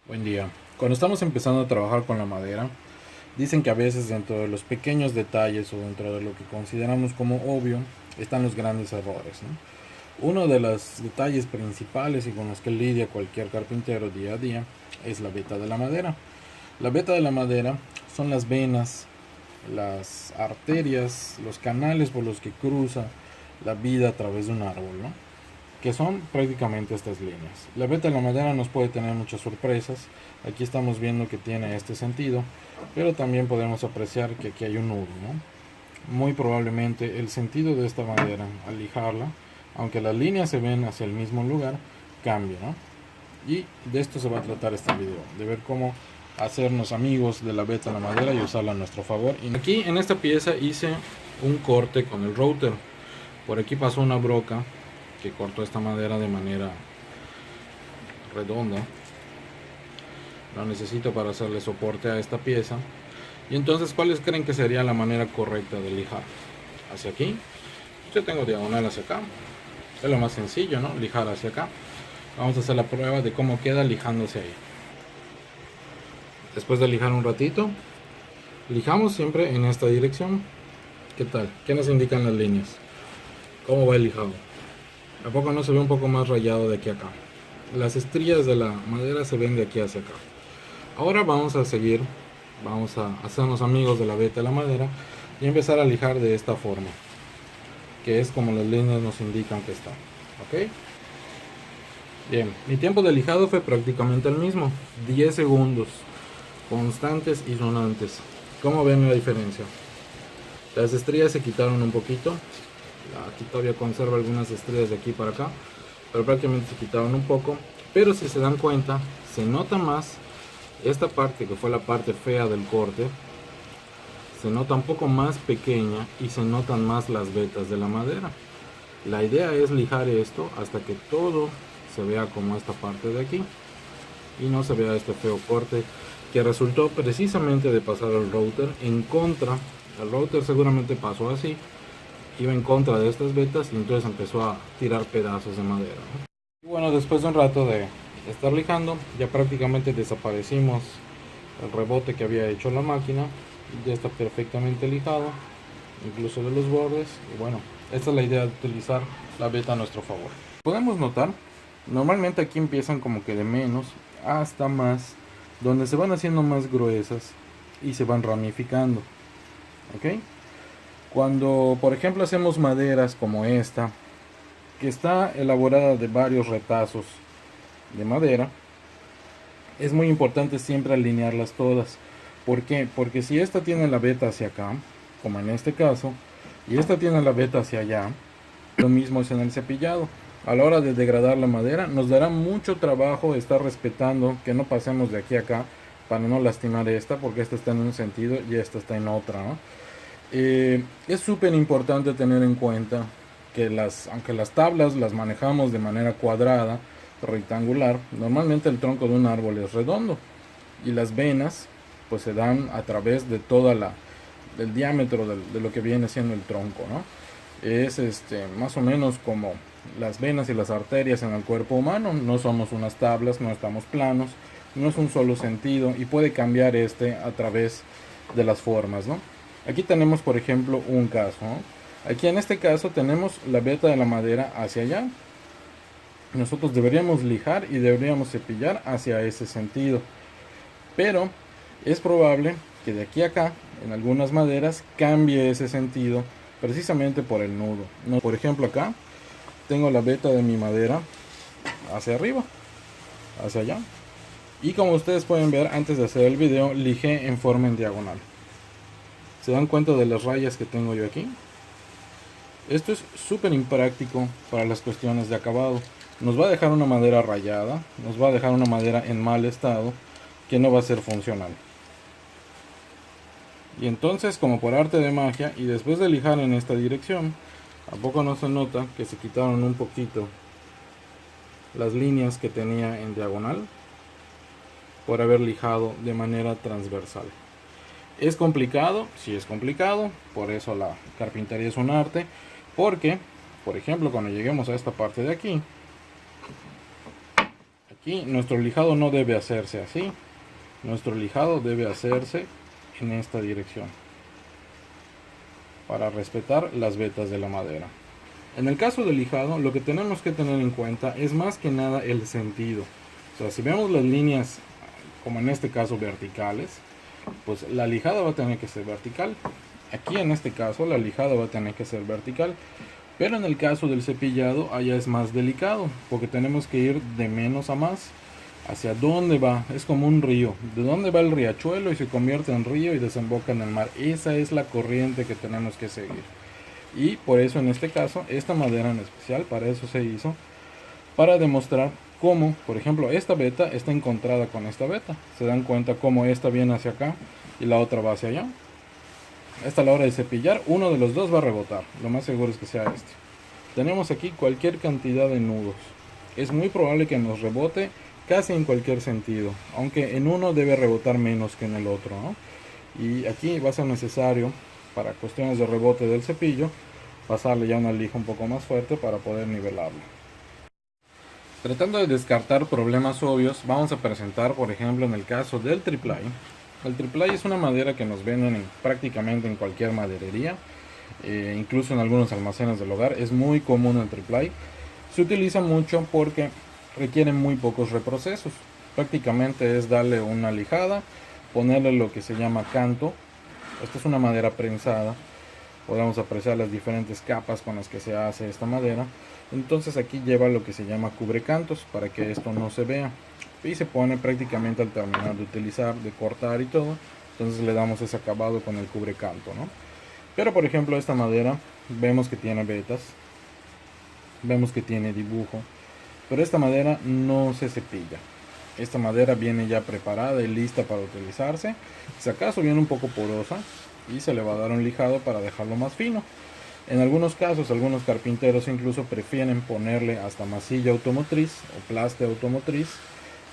Buen día. Cuando estamos empezando a trabajar con la madera, dicen que a veces dentro de los pequeños detalles o dentro de lo que consideramos como obvio están los grandes errores, ¿no? Uno de los detalles principales y con los que lidia cualquier carpintero día a día es la veta de la madera. La veta de la madera son las venas, las arterias, los canales por los que cruza la vida a través de un árbol, ¿no? Que son prácticamente estas líneas. La veta de la madera nos puede tener muchas sorpresas. Aquí estamos viendo que tiene este sentido, pero también podemos apreciar que aquí hay un nudo, ¿no? Muy probablemente el sentido de esta madera al lijarla, aunque las líneas se ven hacia el mismo lugar, cambia, ¿no? Y de esto se va a tratar este video, de ver cómo hacernos amigos de la veta de la madera y usarla a nuestro favor. Y aquí en esta pieza hice un corte con el router. Por aquí pasó una broca que cortó esta madera de manera redonda. Lo necesito para hacerle soporte a esta pieza. Y entonces, ¿cuáles creen que sería la manera correcta de lijar? Hacia aquí. Yo tengo diagonal hacia acá. Es lo más sencillo, ¿no? Lijar hacia acá. Vamos a hacer la prueba de cómo queda lijándose ahí. Después de lijar un ratito, lijamos siempre en esta dirección. ¿Qué tal? ¿Qué nos indican las líneas? ¿Cómo va el lijado? ¿A poco no se ve un poco más rayado de aquí a acá? Las estrías de la madera se ven de aquí hacia acá. Ahora vamos a seguir, vamos a hacernos amigos de la veta de la madera y empezar a lijar de esta forma, que es como las líneas nos indican que está. ¿Ok? Bien, mi tiempo de lijado fue prácticamente el mismo, 10 segundos, constantes y sonantes. ¿Cómo ven la diferencia? Las estrías se quitaron un poquito, aquí todavía conservo algunas estrías de aquí para acá, pero prácticamente se quitaron un poco. Pero si se dan cuenta, se nota más esta parte que fue la parte fea del corte, se nota un poco más pequeña y se notan más las vetas de la madera. La idea es lijar esto hasta que todo se vea como esta parte de aquí y no se vea este feo corte que resultó precisamente de pasar el router en contra. El router seguramente pasó así, iba en contra de estas vetas y entonces empezó a tirar pedazos de madera, ¿no? Y bueno, después de un rato de estar lijando, ya prácticamente desaparecimos el rebote que había hecho la máquina. Ya está perfectamente lijado, incluso de los bordes. Y bueno, esta es la idea de utilizar la veta a nuestro favor. Podemos notar, normalmente aquí empiezan como que de menos hasta más, donde se van haciendo más gruesas y se van ramificando. ¿Ok? Cuando por ejemplo hacemos maderas como esta, que está elaborada de varios retazos de madera, es muy importante siempre alinearlas todas. ¿Por qué? Porque si esta tiene la veta hacia acá, como en este caso, y esta tiene la veta hacia allá, lo mismo es en el cepillado. A la hora de degradar la madera, nos dará mucho trabajo estar respetando que no pasemos de aquí a acá para no lastimar esta, porque esta está en un sentido y esta está en otra, ¿no? Es súper importante tener en cuenta que aunque las tablas las manejamos de manera cuadrada, rectangular, normalmente el tronco de un árbol es redondo y las venas pues se dan a través de del diámetro de lo que viene siendo el tronco, ¿no? Es más o menos como las venas y las arterias en el cuerpo humano. No somos unas tablas, no estamos planos, no es un solo sentido y puede cambiar a través de las formas, ¿no? Aquí tenemos por ejemplo un caso, ¿no? Aquí en este caso tenemos la veta de la madera hacia allá. Nosotros deberíamos lijar y deberíamos cepillar hacia ese sentido, pero es probable que de aquí a acá en algunas maderas cambie ese sentido precisamente por el nudo. Por ejemplo, acá tengo la veta de mi madera hacia arriba, hacia allá, y como ustedes pueden ver, antes de hacer el video lijé en forma en diagonal. ¿Se dan cuenta de las rayas que tengo yo aquí? Esto es súper impráctico para las cuestiones de acabado. Nos va a dejar una madera rayada, nos va a dejar una madera en mal estado que no va a ser funcional. Y entonces, como por arte de magia, y después de lijar en esta dirección, ¿a poco no se nota que se quitaron un poquito las líneas que tenía en diagonal por haber lijado de manera transversal? ¿Es complicado? Sí es complicado, por eso la carpintería es un arte, porque, por ejemplo, cuando lleguemos a esta parte de aquí Aquí nuestro lijado no debe hacerse así, nuestro lijado debe hacerse en esta dirección para respetar las vetas de la madera. En el caso del lijado, lo que tenemos que tener en cuenta es más que nada el sentido. O sea, si vemos las líneas, como en este caso verticales, pues la lijada va a tener que ser vertical. Aquí en este caso la lijada va a tener que ser vertical. Pero en el caso del cepillado, allá es más delicado, porque tenemos que ir de menos a más. ¿Hacia dónde va? Es como un río. ¿De dónde va el riachuelo y se convierte en río y desemboca en el mar? Esa es la corriente que tenemos que seguir. Y por eso en este caso, esta madera en especial, para eso se hizo, para demostrar cómo, por ejemplo, esta veta está encontrada con esta veta. Se dan cuenta cómo esta viene hacia acá y la otra va hacia allá. Esta a la hora de cepillar, uno de los dos va a rebotar. Lo más seguro es que sea este. Tenemos aquí cualquier cantidad de nudos. Es muy probable que nos rebote casi en cualquier sentido, aunque en uno debe rebotar menos que en el otro, ¿no? Y aquí va a ser necesario, para cuestiones de rebote del cepillo, pasarle ya una lija un poco más fuerte para poder nivelarlo. Tratando de descartar problemas obvios, vamos a presentar, por ejemplo, en el caso del triply. El triply es una madera que nos venden prácticamente en cualquier maderería, incluso en algunos almacenes del hogar. Es muy común el triply. Se utiliza mucho porque requiere muy pocos reprocesos. Prácticamente es darle una lijada, ponerle lo que se llama canto. Esta es una madera prensada. Podemos apreciar las diferentes capas con las que se hace esta madera. Entonces aquí lleva lo que se llama cubrecantos para que esto no se vea. Y se pone prácticamente al terminar de utilizar, de cortar y todo. Entonces le damos ese acabado con el cubrecanto, ¿no? Pero por ejemplo esta madera vemos que tiene vetas. Vemos que tiene dibujo. Pero esta madera no se cepilla. Esta madera viene ya preparada y lista para utilizarse. Si acaso viene un poco porosa y se le va a dar un lijado para dejarlo más fino. En algunos casos, algunos carpinteros incluso prefieren ponerle hasta masilla automotriz o plaste automotriz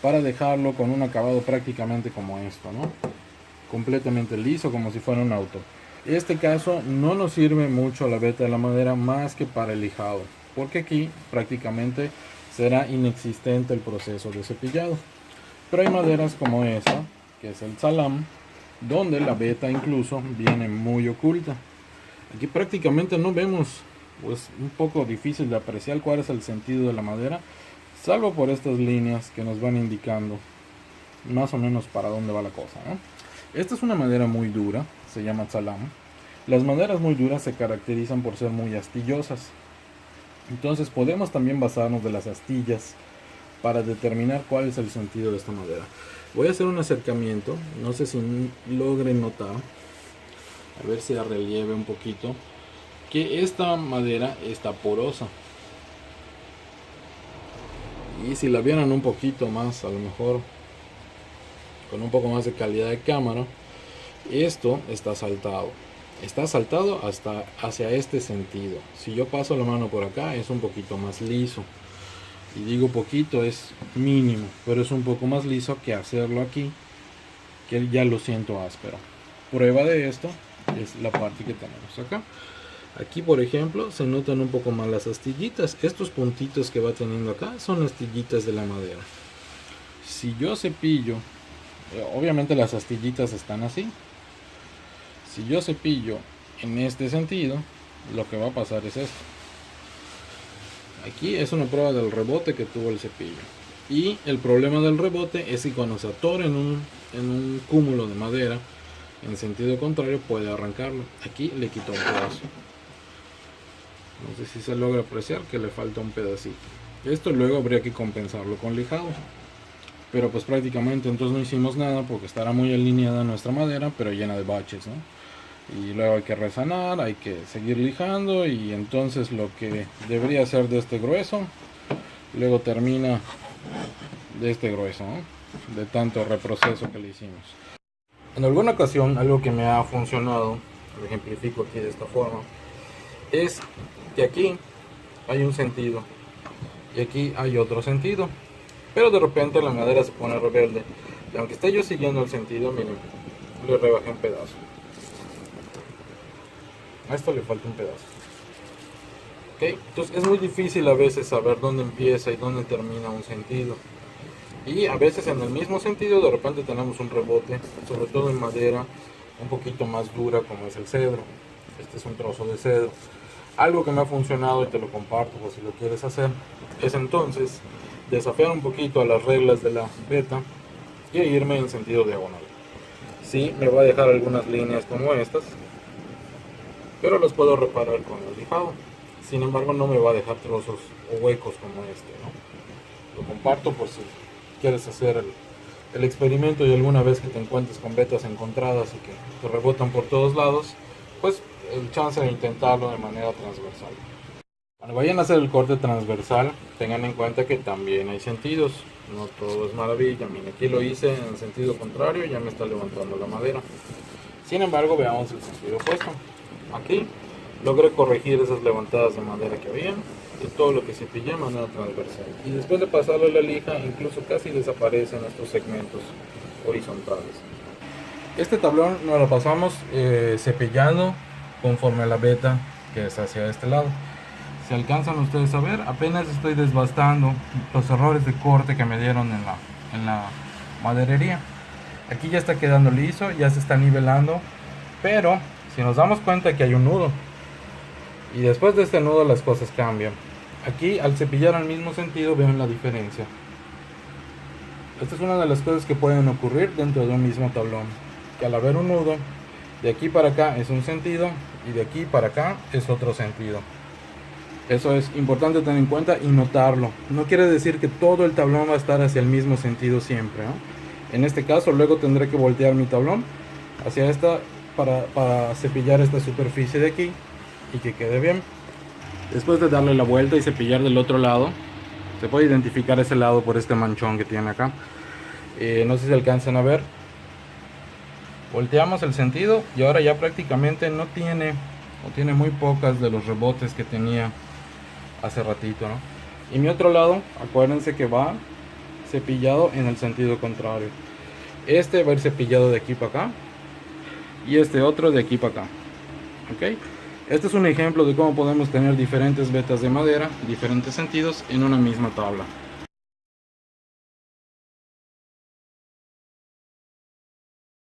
para dejarlo con un acabado prácticamente como esto, ¿no? Completamente liso, como si fuera un auto. En este caso no nos sirve mucho la veta de la madera más que para el lijado, porque aquí prácticamente será inexistente el proceso de cepillado. Pero hay maderas como esta, que es el salam, donde la veta incluso viene muy oculta. Aquí prácticamente no vemos, pues un poco difícil de apreciar cuál es el sentido de la madera, salvo por estas líneas que nos van indicando más o menos para dónde va la cosa, ¿no? Esta es una madera muy dura, se llama salam. Las maderas muy duras se caracterizan por ser muy astillosas. Entonces podemos también basarnos de las astillas para determinar cuál es el sentido de esta madera. Voy a hacer un acercamiento, no sé si logren notar, a ver si relieve un poquito, que esta madera está porosa. Y si la vieran un poquito más, a lo mejor con un poco más de calidad de cámara, esto está saltado. Está saltado hasta hacia este sentido. Si yo paso la mano por acá, es un poquito más liso. Y digo poquito, es mínimo, pero es un poco más liso que hacerlo aquí, que ya lo siento áspero. Prueba de esto es la parte que tenemos acá. Aquí, por ejemplo, se notan un poco más las astillitas. Estos puntitos que va teniendo acá son astillitas de la madera. Si yo cepillo, obviamente las astillitas están así. Si yo cepillo en este sentido, lo que va a pasar es esto. Aquí es una prueba del rebote que tuvo el cepillo. Y el problema del rebote es que cuando se atora en un cúmulo de madera, en sentido contrario, puede arrancarlo. Aquí le quitó un pedazo. No sé si se logra apreciar que le falta un pedacito. Esto luego habría que compensarlo con lijado. Pero pues prácticamente entonces no hicimos nada porque estará muy alineada nuestra madera, pero llena de baches, ¿no? Y luego hay que resanar, hay que seguir lijando y entonces lo que debería ser de este grueso, luego termina de este grueso, ¿no? De tanto reproceso que le hicimos. En alguna ocasión algo que me ha funcionado, lo ejemplifico aquí de esta forma, es que aquí hay un sentido y aquí hay otro sentido, pero de repente la madera se pone rebelde y aunque esté yo siguiendo el sentido, miren, le rebajé un pedazo. A esto le falta un pedazo. ¿Okay? Entonces es muy difícil a veces saber dónde empieza y dónde termina un sentido. Y a veces en el mismo sentido de repente tenemos un rebote, sobre todo en madera un poquito más dura como es el cedro. Este es un trozo de cedro. Algo que me ha funcionado y te lo comparto por si lo quieres hacer es entonces desafiar un poquito a las reglas de la beta y irme en sentido diagonal. Sí, me va a dejar algunas líneas como estas, pero las puedo reparar con el lijado. Sin embargo, no me va a dejar trozos o huecos como este, ¿no? Lo comparto por si quieres hacer el experimento y alguna vez que te encuentres con vetas encontradas y que te rebotan por todos lados, pues el chance de intentarlo de manera transversal. Cuando vayan a hacer el corte transversal, tengan en cuenta que también hay sentidos, no todo es maravilla. Mira, aquí lo hice en el sentido contrario, ya me está levantando la madera. Sin embargo, veamos el sentido opuesto. Aquí logré corregir esas levantadas de madera que había y todo lo que cepillé de manera transversal. Y después de pasarlo a la lija, incluso casi desaparecen estos segmentos horizontales. Este tablón nos lo pasamos cepillando conforme a la beta que es hacia este lado. Si alcanzan ustedes a ver, apenas estoy desbastando los errores de corte que me dieron en la maderería. Aquí ya está quedando liso, ya se está nivelando, pero si nos damos cuenta que hay un nudo y después de este nudo las cosas cambian. Aquí al cepillar al mismo sentido vean la diferencia. Esta es una de las cosas que pueden ocurrir dentro de un mismo tablón, que al haber un nudo, de aquí para acá es un sentido y de aquí para acá es otro sentido. Eso es importante tener en cuenta y notarlo. No quiere decir que todo el tablón va a estar hacia el mismo sentido siempre, ¿no? En este caso luego tendré que voltear mi tablón hacia esta para cepillar esta superficie de aquí y que quede bien. Después de darle la vuelta y cepillar del otro lado, se puede identificar ese lado por este manchón que tiene acá. No sé si alcanzan a ver. Volteamos el sentido y ahora ya prácticamente no tiene, o tiene muy pocas de los rebotes que tenía hace ratito, ¿no? Y mi otro lado, acuérdense que va cepillado en el sentido contrario. Este va a ir cepillado de aquí para acá y este otro de aquí para acá. ¿Ok? Este es un ejemplo de cómo podemos tener diferentes vetas de madera, diferentes sentidos en una misma tabla.